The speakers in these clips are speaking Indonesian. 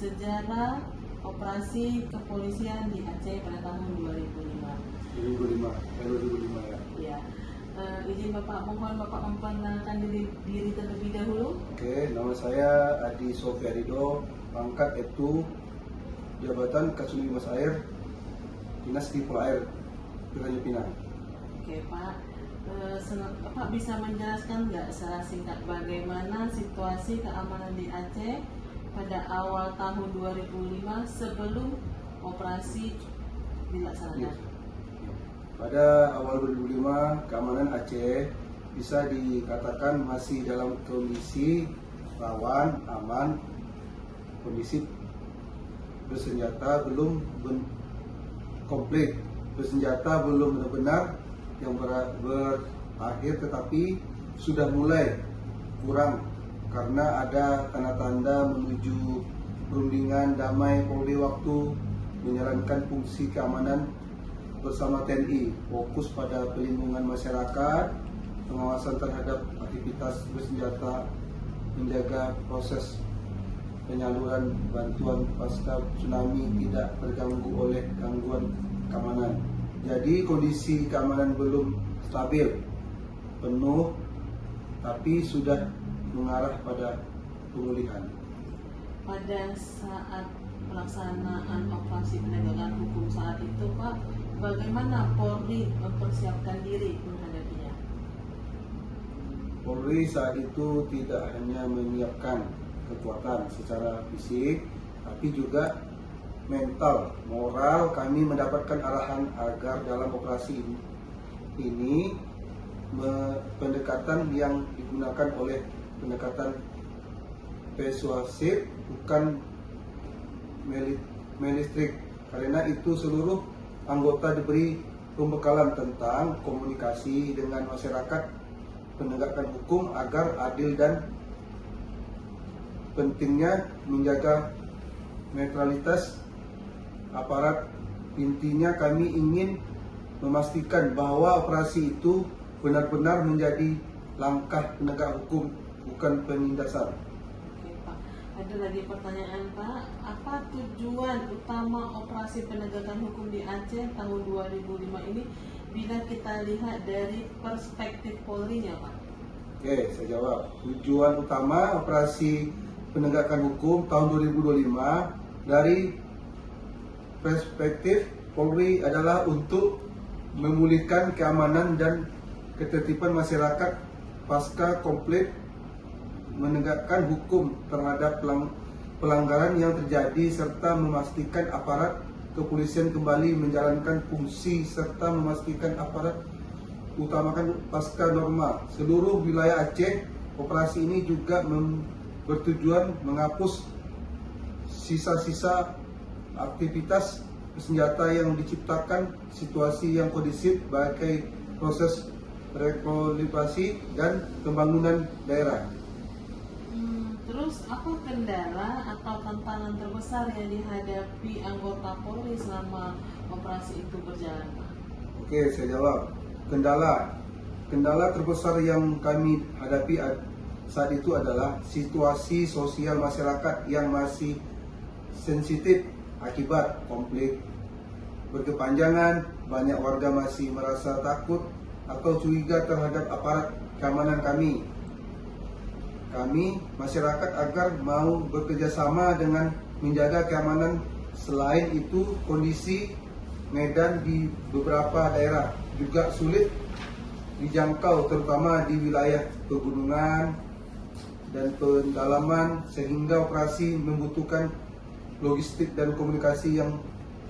sejarah operasi kepolisian di Aceh pada tahun 2005. 2005 ya. Ya. Izin Bapak, mohon Bapak memperkenalkan diri terlebih dahulu. Oke, nama saya Adi Sofiarido, pangkat itu jabatan Kasubdit Mas Air, Dinas di Polair, Tanjung Pinang. Oke Pak, Bapak bisa menjelaskan nggak secara singkat bagaimana situasi keamanan di Aceh pada awal tahun 2005 sebelum operasi dilaksanakan? Pada awal 2005, keamanan Aceh bisa dikatakan masih dalam kondisi rawan, aman, kondisi bersenjata belum komplit, bersenjata belum benar-benar yang berakhir, tetapi sudah mulai kurang karena ada tanda-tanda menuju perundingan damai Polri waktu menjalankan fungsi keamanan bersama TNI, fokus pada pelindungan masyarakat, pengawasan terhadap aktivitas bersenjata, menjaga proses penyaluran bantuan pasca tsunami tidak terganggu oleh gangguan keamanan. Jadi kondisi keamanan belum stabil penuh, tapi sudah mengarah pada pemulihan. Pada saat pelaksanaan operasi penegakan hukum saat itu, Pak, bagaimana Polri mempersiapkan diri menghadapinya? Polri saat itu tidak hanya menyiapkan kekuatan secara fisik, tapi juga mental, moral. Kami mendapatkan arahan agar dalam operasi ini pendekatan yang digunakan oleh pendekatan persuasif, bukan militrik. Karena itu seluruh anggota diberi pembekalan tentang komunikasi dengan masyarakat, penegakan hukum agar adil, dan pentingnya menjaga netralitas aparat. Intinya kami ingin memastikan bahwa operasi itu benar-benar menjadi langkah penegak hukum, bukan penindasan. Oke Pak, ada lagi pertanyaan Pak, apa tujuan utama operasi penegakan hukum di Aceh tahun 2005 ini bila kita lihat dari perspektif Polri-nya Pak? Oke, saya jawab. Tujuan utama operasi penegakan hukum tahun 2025 dari perspektif Polri adalah untuk memulihkan keamanan dan ketertiban masyarakat pasca konflik, menegakkan hukum terhadap pelanggaran yang terjadi, serta memastikan aparat kepolisian kembali menjalankan fungsi, serta memastikan aparat utamakan pasca normal seluruh wilayah Aceh. Operasi ini juga bertujuan menghapus sisa-sisa aktivitas senjata yang diciptakan situasi yang kondusif sebagai proses rekonsiliasi dan pembangunan daerah. Terus apa kendala atau tantangan terbesar yang dihadapi anggota Polri selama operasi itu berjalan Pak? Oke, saya jawab. Kendala terbesar yang kami hadapi saat itu adalah situasi sosial masyarakat yang masih sensitif akibat konflik berkepanjangan. Banyak warga masih merasa takut atau curiga terhadap aparat keamanan kami. Masyarakat agar mau bekerjasama dengan menjaga keamanan. Selain itu, kondisi medan di beberapa daerah juga sulit dijangkau, terutama di wilayah pegunungan dan pendalaman, sehingga operasi membutuhkan logistik dan komunikasi yang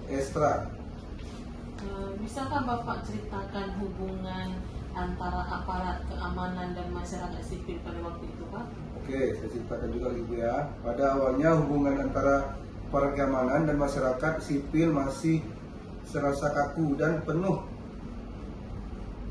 ekstra. Bisakah Bapak ceritakan hubungan antara aparat keamanan dan masyarakat sipil pada waktu itu Pak? Oke, saya ceritakan juga Ibu ya. Pada awalnya hubungan antara aparat keamanan dan masyarakat sipil masih serasa kaku dan penuh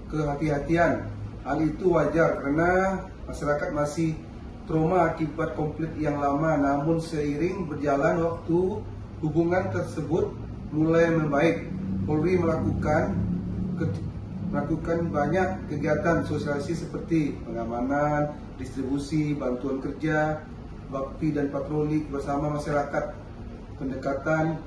kehati-hatian. Hal itu wajar karena masyarakat masih trauma akibat konflik yang lama. Namun seiring berjalan waktu, hubungan tersebut mulai membaik. Polri melakukan banyak kegiatan sosialisasi seperti pengamanan, distribusi bantuan kerja, bakti dan patroli bersama masyarakat. pendekatan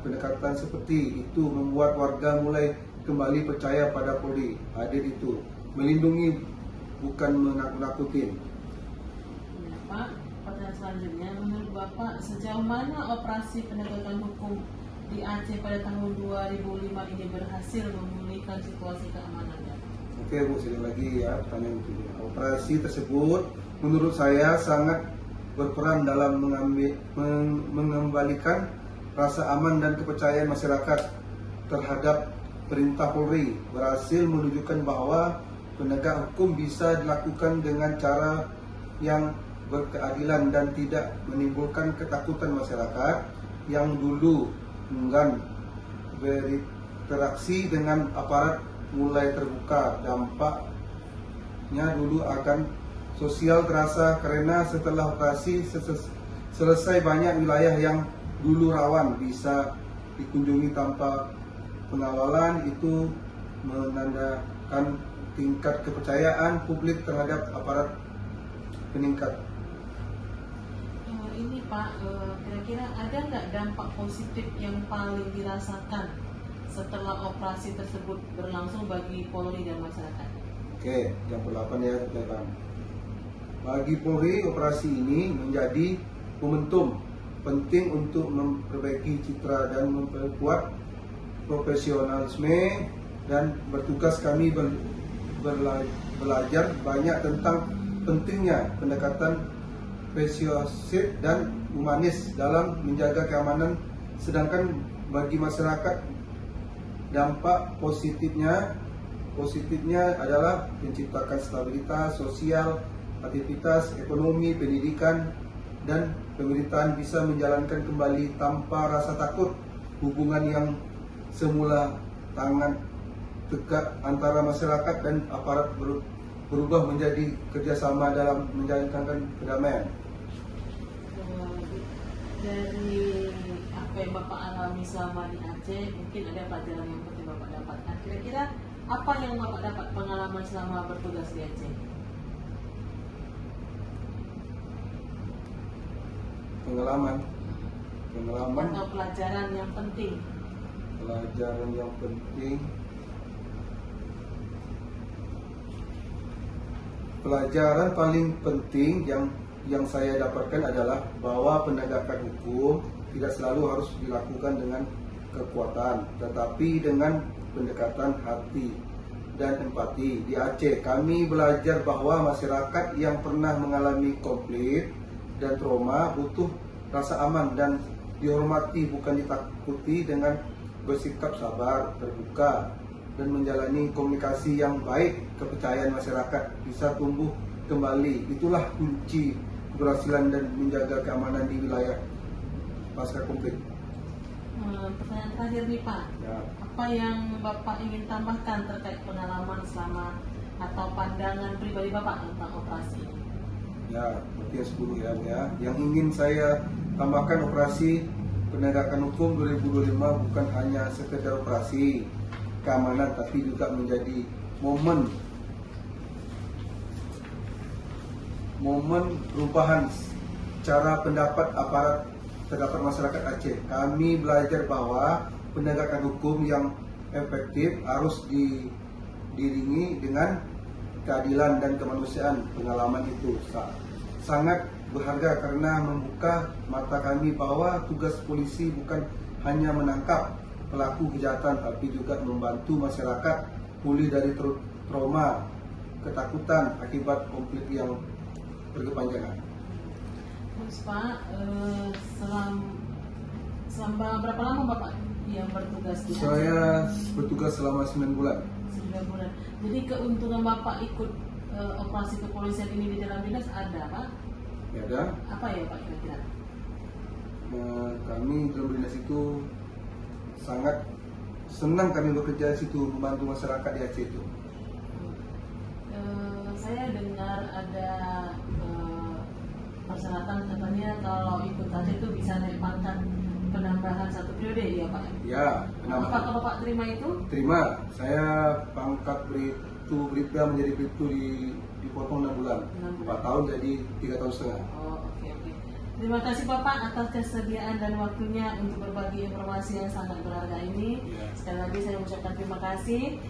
seperti itu membuat warga mulai kembali percaya pada Polri. Hadir itu melindungi, bukan menakut-nakutin. Ya, Pak, pertanyaan selanjutnya, menurut Bapak sejauh mana operasi penegakan hukum di Aceh pada tahun 2005 ini berhasil memulihkan situasi keamanannya? Oke Bu, sekali lagi ya pertanyaan itu. Operasi tersebut menurut saya sangat berperan dalam mengembalikan rasa aman dan kepercayaan masyarakat terhadap perintah Polri, berhasil menunjukkan bahwa penegak hukum bisa dilakukan dengan cara yang berkeadilan dan tidak menimbulkan ketakutan masyarakat yang dulu enggan berinteraksi dengan aparat mulai terbuka. Dampaknya dulu akan sosial terasa karena setelah operasi selesai banyak wilayah yang dulu rawan bisa dikunjungi tanpa pengawalan. Itu menandakan tingkat kepercayaan publik terhadap aparat meningkat. Ini Pak, kira-kira ada nggak dampak positif yang paling dirasakan setelah operasi tersebut berlangsung bagi Polri dan masyarakat? Oke, yang ke-8 ya teman-teman. Bagi Polri, operasi ini menjadi momentum penting untuk memperbaiki citra dan memperkuat profesionalisme dan bertugas. Kami belajar banyak tentang pentingnya pendekatan persuasif dan humanis dalam menjaga keamanan. Sedangkan bagi masyarakat, dampak positifnya adalah menciptakan stabilitas sosial, aktivitas ekonomi, pendidikan, dan pemerintahan bisa menjalankan kembali tanpa rasa takut. Hubungan yang semula tangan tegak antara masyarakat dan aparat berubah menjadi kerjasama dalam menjalankan kedamaian. Dari apa yang Bapak alami selama di Aceh, mungkin ada pelajaran yang penting Bapak dapatkan. Kira-kira apa yang Bapak dapat pengalaman selama bertugas di Aceh? Pengalaman Atau pelajaran yang penting? Pelajaran paling penting yang saya dapatkan adalah bahwa penegakan hukum tidak selalu harus dilakukan dengan kekuatan, tetapi dengan pendekatan hati dan empati. Di Aceh, kami belajar bahwa masyarakat yang pernah mengalami konflik dan trauma butuh rasa aman dan dihormati, bukan ditakuti. Dengan bersikap sabar, terbuka, dan menjalani komunikasi yang baik, kepercayaan masyarakat bisa tumbuh kembali. Itulah kunci keberhasilan dan menjaga keamanan di wilayah pasca konflik. Pertanyaan terakhir nih Pak, Ya. apa yang Bapak ingin tambahkan terkait pengalaman selama atau pandangan pribadi Bapak tentang operasi ini? Ya, seperti yang 10 ya. Yang ingin saya tambahkan, operasi penegakan hukum 2025 bukan hanya sekedar operasi keamanan, tapi juga menjadi momen perubahan cara pendapat aparat terhadap masyarakat Aceh. Kami belajar bahwa penegakan hukum yang efektif harus diiringi dengan keadilan dan kemanusiaan. Pengalaman itu sangat berharga karena membuka mata kami bahwa tugas polisi bukan hanya menangkap pelaku kejahatan, tapi juga membantu masyarakat pulih dari trauma, ketakutan akibat konflik yang berkepanjangan. Terus Pak, selama berapa lama Bapak yang bertugas di Aceh? Saya bertugas selama 9 bulan. 9 bulan. Jadi keuntungan Bapak ikut operasi kepolisian ini di dalam dinas ada Pak? Ya, ada. Apa ya Pak kira-kira? Kami dalam dinas itu sangat senang kami bekerja di situ, membantu masyarakat di Aceh itu. Saya dengar ada persyaratan, katanya kalau ikut Aceh itu bisa naik pangkat, penambahan 1 periode ya Pak? Ya, Apakah Bapak terima itu? terima. Saya pangkat Bribda menjadi Bribtu dipotong 6 bulan. 4 tahun jadi 3 tahun setengah. Oh, oke. Terima kasih Bapak atas kesediaan dan waktunya untuk berbagi informasi yang sangat berharga ini. Ya. Sekali lagi saya ucapkan terima kasih.